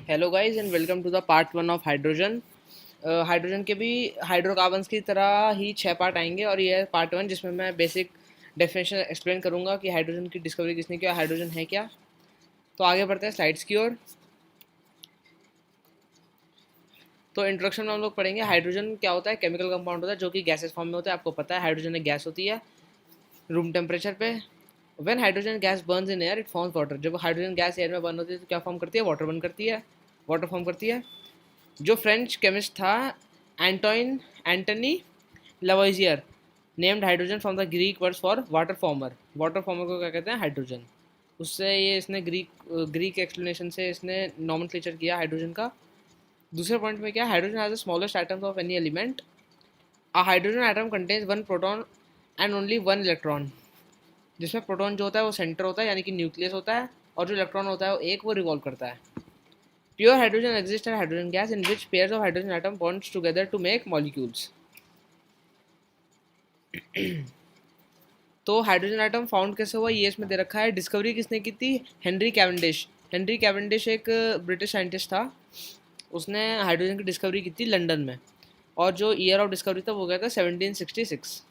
Hello guys and welcome to the part one of hydrogen. Hydrogen के भी hydrocarbons की तरह ही 6 पार्ट आएंगे और ये है पार्ट वन, जिसमें मैं बेसिक डेफिनेशन एक्सप्लेन करूंगा कि हाइड्रोजन की डिस्कवरी किसने किया, हाइड्रोजन है क्या। तो आगे बढ़ते हैं स्लाइड्स की ओर। तो इंट्रोडक्शन में हम लोग पढ़ेंगे हाइड्रोजन क्या होता है। केमिकल कंपाउंड होता है जो कि गैसेस फॉर्म में होता है। आपको पता है हाइड्रोजन एक गैस होती है रूम टेम्परेचर पे। When hydrogen gas Burns in air it forms water. जब हाइड्रोजन गैस एयर में बर्न होती है तो क्या फॉर्म करती है, वाटर बर्न करती है, वाटर फॉर्म करती है। जो फ्रेंच केमिस्ट था Antoine Antony Lavoisier named hydrogen from the Greek words for water former. Water former को क्या कहते हैं, हाइड्रोजन। उससे ये इसने ग्रीक एक्सप्लेनेशन से इसने नॉमेनक्लेचर किया हाइड्रोजन का। दूसरे पॉइंट में क्या, hydrogen has the smallest atoms of any element. A hydrogen atom contains one proton and only one electron. जिसमें प्रोटॉन जो होता है वो सेंटर होता है यानी कि न्यूक्लियस होता है, और जो इलेक्ट्रॉन होता है वो रिवॉल्व करता है। Pure hydrogen exists as hydrogen gas in which pairs of hydrogen atom bonds together to make molecules. तो हाइड्रोजन एटम फाउंड कैसे हुआ ये इसमें दे रखा है। डिस्कवरी किसने की थी, हेनरी कैवेंडिश। हेनरी कैवेंडिश एक ब्रिटिश साइंटिस्ट था। उसने हाइड्रोजन की डिस्कवरी की थी लंदन में, और जो ईयर ऑफ डिस्कवरी था वो गया था 1766।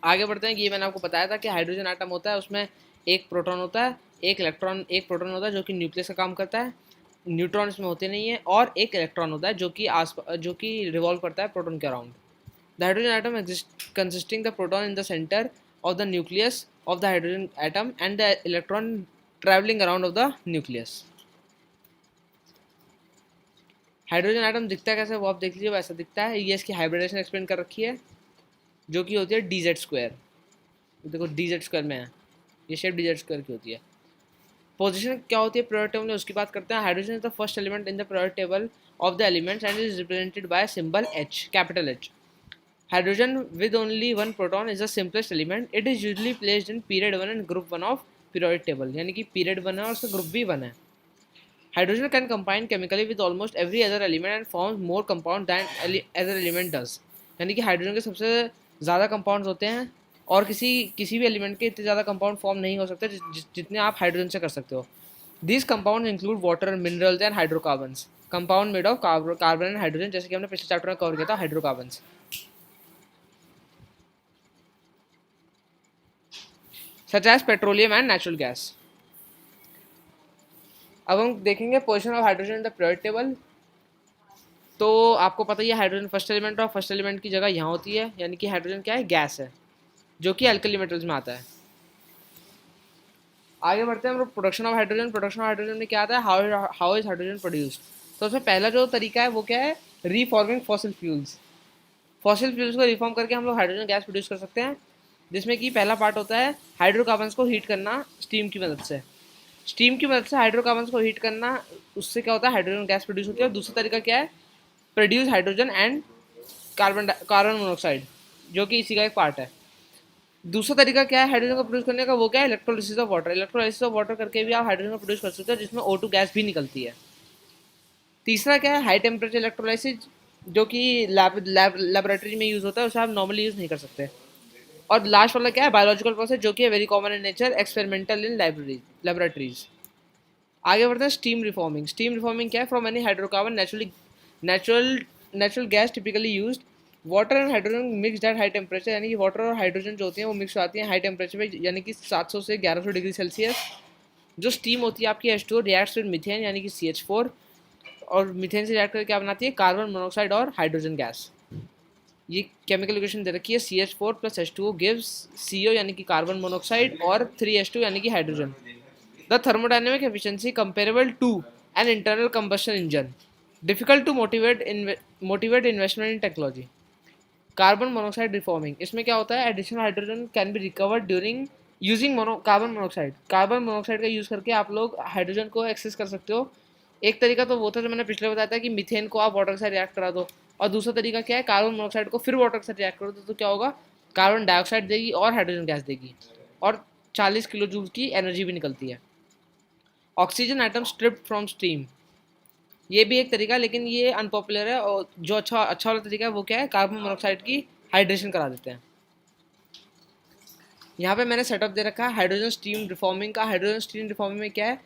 आगे बढ़ते हैं कि ये मैंने आपको बताया था कि हाइड्रोजन एटम होता है, उसमें एक प्रोटॉन होता है, एक प्रोटॉन होता है जो कि न्यूक्लियस का काम करता है, न्यूट्रॉन इसमें होते नहीं है, और एक इलेक्ट्रॉन होता है जो कि रिवॉल्व करता है प्रोटॉन के around. The hydrogen atom consisting the proton in the centre of the nucleus of the hydrogen atom and the electron travelling around of the nucleus. Hydrogen atom दिखता है कैसे वो आप देख लीजिए, वैसा दिखता है। ये इसकी हाइब्रिडेशन एक्सप्लेन कर रखी है जो कि होती है डी जेड स्क्वायर। देखो डी जेड स्क्वायर में है, ये शेप डी जेड स्क्वायर की होती है। पोजीशन क्या होती है पीरियोडिक टेबल में, उसकी बात करते हैं। Hydrogen is the first element in the periodic table of the elements and is represented by symbol H, capital H. Hydrogen with only one proton is the simplest element. It is usually placed in period one and group one of periodic table, यानी कि period one है और उसका group भी one है। Hydrogen can combine chemically with almost every other element and forms more compound than other element does. यानी कि hydrogen के सबसे ज़्यादा कंपाउंड्स होते हैं और किसी भी एलिमेंट के इतने ज़्यादा कंपाउंड फॉर्म नहीं हो सकते जितने आप हाइड्रोजन से कर सकते हो। These compound include water, minerals and hydrocarbons. Compound made of carbon and hydrogen, जैसे कि हमने पिछले चैप्टर में कवर किया था hydrocarbons. Such as petroleum and natural gas. अब हम देखेंगे position of hydrogen in the periodic table. तो आपको पता ही है हाइड्रोजन फर्स्ट एलिमेंट, और फर्स्ट एलिमेंट की जगह यहाँ होती है, यानी कि हाइड्रोजन क्या है, गैस है, जो कि अल्कली मेटल्स में आता है। आगे बढ़ते हैं हम लोग production of hydrogen. Production of hydrogen में क्या आता है, हाउ इज हाइड्रोजन प्रोड्यूस्ड। तो उसमें पहला जो तरीका है वो क्या है, रीफॉर्मिंग फॉसिल फ्यूल्स। फॉसिल फ्यूल्स को रिफॉर्म करके हम लोग हाइड्रोजन गैस प्रोड्यूस कर सकते हैं, जिसमें कि पहला पार्ट होता है हाइड्रोकार्बन्स को हीट करना स्टीम की मदद से। स्टीम की मदद से हाइड्रोकार्बन्स को हीट करना, उससे क्या होता है, हाइड्रोजन गैस प्रोड्यूस होती है। और दूसरा तरीका क्या है, produce hydrogen and carbon monoxide, जो कि इसी का एक पार्ट है। दूसरा तरीका क्या है हाइड्रोजन को प्रोड्यूस करने का, वो क्या है, electrolysis of water. Electrolysis of water करके भी आप हाइड्रोजन को प्रोड्यूस कर सकते हो, जिसमें O2 गैस भी निकलती है। तीसरा क्या है, हाई टेम्परेचर इलेक्ट्रोलाइसिस, जो कि लेबोरेटरी में यूज़ होता है, उसे आप नॉर्मली यूज़ नहीं कर सकते। और लास्ट वाला क्या है, बायोलॉजिकल प्रोसेस, जो कि है very common in nature, experimental in laboratories. आगे बढ़ते हैं स्टीम रिफॉर्मिंग। स्टीम रिफॉर्मिंग क्या है, from any hydrocarbon natural natural gas typically used water and hydrogen mixed at high temperature. यानी कि वाटर और हाइड्रोजन जो होती हैं वो मिक्स आती हैं हाई टेम्परेचर पे, यानी कि 700 से 1100 डिग्री सेल्सियस। जो स्टीम होती है आपकी H2 रिएक्ट्स विद मीथेन, यानी कि CH4, और मीथेन से रिएक्ट करके क्या बनाती है, कार्बन मोनोऑक्साइड और हाइड्रोजन गैस। ये केमिकल इक्वेशन दे रखी है, CH4 plus H2O gives CO, यानी कि कार्बन मोनोऑक्साइड, और 3H2 यानी कि hydrogen. The thermodynamic efficiency comparable to an internal combustion engine, difficult to motivate investment in technology. Carbon monoxide reforming, इसमें क्या होता है, additional hydrogen can be recovered during using carbon monoxide. Carbon monoxide का use करके आप लोग hydrogen को access कर सकते हो। एक तरीका तो वो था जो मैंने पिछले बताया था कि मीथेन को आप वाटर के साथ रिएक्ट करा दो, और दूसरा तरीका क्या है, कार्बन मोनोऑक्साइड को फिर वाटर के साथ रिएक्ट करो तो क्या होगा, कार्बन डाइऑक्साइड देगी और हाइड्रोजन गैस देगी, और 40 किलो जूल की एनर्जी भी निकलती है। Oxygen atom stripped from steam, ये भी एक तरीका, लेकिन ये अनपॉपुलर है। और जो अच्छा अच्छा वाला तरीका है वो क्या है, कार्बन मोनोऑक्साइड की हाइड्रेशन करा देते हैं। यहाँ पे मैंने सेटअप दे रखा है हाइड्रोजन स्टीम रिफॉर्मिंग का। हाइड्रोजन स्टीम रिफॉर्मिंग में क्या है,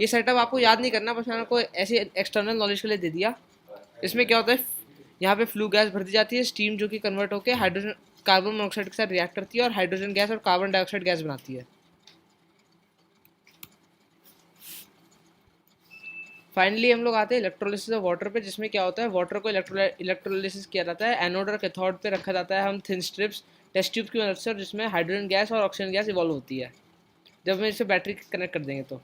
ये सेटअप आपको याद नहीं करना, बस मैंने आपको ऐसे एक्सटर्नल नॉलेज के लिए दे दिया। इसमें क्या होता है, यहाँ पे फ्लू गैस भर दी जाती है, स्टीम जो कि कन्वर्ट होकर हाइड्रोजन कार्बन मोनोऑक्साइड के साथ रिएक्ट करती है और हाइड्रोजन गैस और कार्बन डाइऑक्साइड गैस बनाती है। फाइनली हम लोग आते हैं इलेक्ट्रोलिसिस ऑफ वाटर पे, जिसमें क्या होता है, वाटर को इलेक्ट्रोलिसिस किया जाता है, एनोड और कैथोड पे रखा जाता है हम थिन स्ट्रिप्स टेस्ट ट्यूब की मदद से, जिसमें हाइड्रोजन गैस और ऑक्सीजन गैस इवॉल्व होती है जब हम इसे बैटरी कनेक्ट कर देंगे तो।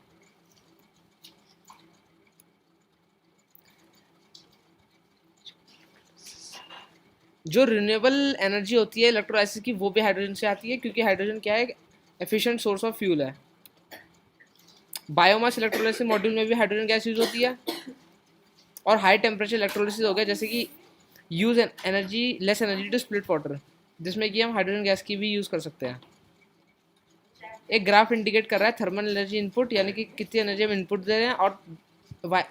जो रिन्यूएबल एनर्जी होती है इलेक्ट्रोलाइसिस की, वो भी हाइड्रोजन से आती है, क्योंकि हाइड्रोजन क्या है, एफिशिएंट सोर्स ऑफ फ्यूल है। बायोमास इलेक्ट्रोलाइसिस मॉड्यूल में भी हाइड्रोजन गैस यूज होती है। और हाई टेम्परेचर इलेक्ट्रोलिसिस हो गया, जैसे कि use energy less energy to split water, जिसमें कि हम हाइड्रोजन गैस की भी यूज़ कर सकते हैं। एक ग्राफ इंडिकेट कर रहा है थर्मल एनर्जी इनपुट, यानी कि कितनी एनर्जी हम इनपुट दे रहे हैं, और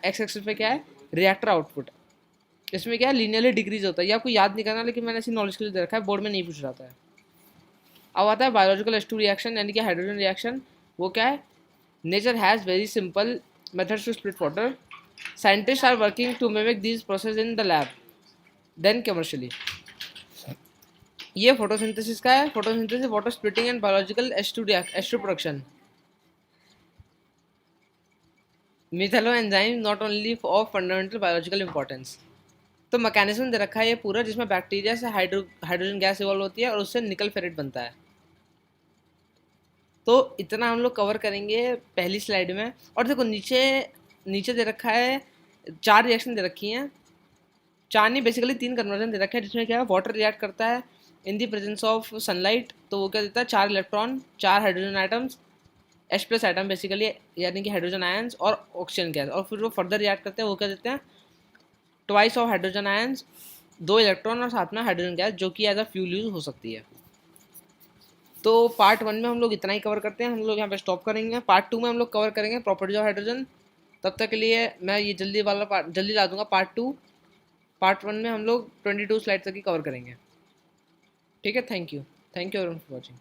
एक्स एक्सिस पे क्या है, रिएक्टर आउटपुट। इसमें क्या है, लीनियरली डिक्रीज होता है। ये आपको याद नहीं करना, लेकिन मैंने ऐसी नॉलेज के लिए दे रखा है, बोर्ड में नहीं पूछ रहा था। अब आता है बायोलॉजिकल H2 रिएक्शन, यानी कि हाइड्रोजन रिएक्शन। वो क्या है, nature has very simple methods to split water. Scientist are working to mimic this process in the lab then commercially. ये फोटोसिंथेसिस का है, photosynthesis water splitting and biological H2 production. Metallo enzyme not only of fundamental biological importance. तो mechanism दे रखा है ये पूरा, जिसमें बैक्टीरिया से हाइड्रोजन गैस इवॉल्व होती है और उससे निकल फेरेट बनता है। तो इतना हम लोग कवर करेंगे पहली स्लाइड में। और देखो नीचे नीचे दे रखा है 4 रिएक्शन दे रखी हैं, 4 नहीं बेसिकली 3 कन्वर्जन दे रखा है, जिसमें क्या है, वाटर रिएक्ट करता है इन दी प्रेजेंस ऑफ सनलाइट, तो वो क्या देता है, 4 electron, 4 hydrogen items, H+ item basically, यानी कि हाइड्रोजन आयंस और ऑक्सीजन गैस। और फिर वो फर्दर रिएक्ट करते हैं, वो क्या देते हैं, twice of hydrogen ions, 2 electron और साथ में हाइड्रोजन गैस, जो कि एज अ फ्यूल यूज हो सकती है। तो पार्ट 1 में हम लोग इतना ही कवर करते हैं, हम लोग यहाँ पे स्टॉप करेंगे। पार्ट 2 में हम लोग कवर करेंगे प्रॉपर्टीज ऑफ हाइड्रोजन। तब तक के लिए मैं ये जल्दी वाला पार्ट जल्दी ला दूंगा पार्ट 2। पार्ट 1 में हम लोग 22 स्लाइड तक ही कवर करेंगे। ठीक है, thank you everyone for watching.